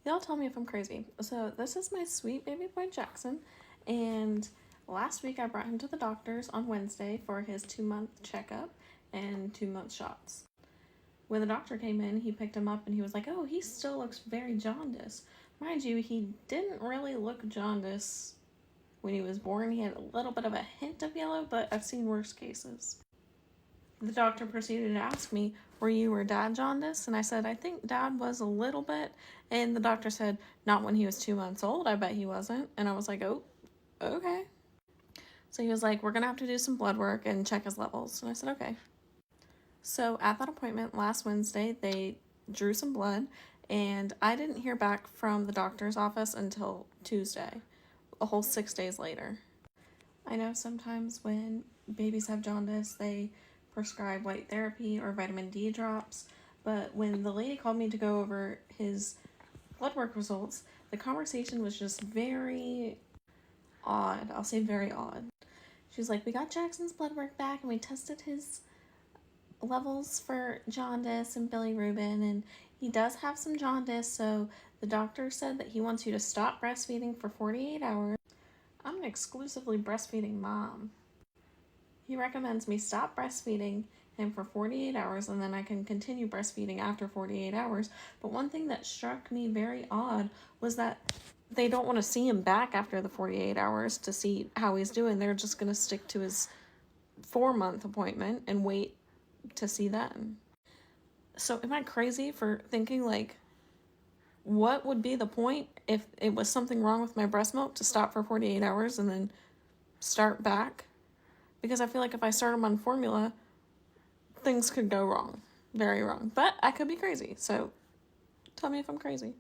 Y'all tell me if I'm crazy. So this is my sweet baby boy Jackson, and last week I brought him to the doctor's on Wednesday for his 2-month checkup and 2-month shots. When the doctor came in, he picked him up and he was like, "Oh, he still looks very jaundiced." Mind you, he didn't really look jaundiced when he was born. He had a little bit of a hint of yellow, but I've seen worse cases. The doctor proceeded to ask me, "Were you or dad jaundiced?" And I said, "I think dad was a little bit." And the doctor said, "Not when he was 2 months old. I bet he wasn't." And I was like, "Oh, okay." So he was like, "We're going to have to do some blood work and check his levels." And I said, "Okay." So at that appointment last Wednesday, they drew some blood, and I didn't hear back from the doctor's office until Tuesday, a whole 6 days later. I know sometimes when babies have jaundice, they prescribe white therapy or vitamin D drops, but when the lady called me to go over his blood work results, the conversation was just very odd. I'll say very odd. She was like, "We got Jackson's blood work back and we tested his levels for jaundice and bilirubin, and he does have some jaundice, so the doctor said that he wants you to stop breastfeeding for 48 hours. I'm an exclusively breastfeeding mom. He recommends me stop breastfeeding him for 48 hours and then I can continue breastfeeding after 48 hours. But one thing that struck me very odd was that they don't want to see him back after the 48 hours to see how he's doing. They're just going to stick to his 4-month appointment and wait to see then." So am I crazy for thinking, like, what would be the point if it was something wrong with my breast milk to stop for 48 hours and then start back? Because I feel like if I start him on formula, things could go wrong. Very wrong. But I could be crazy. So tell me if I'm crazy.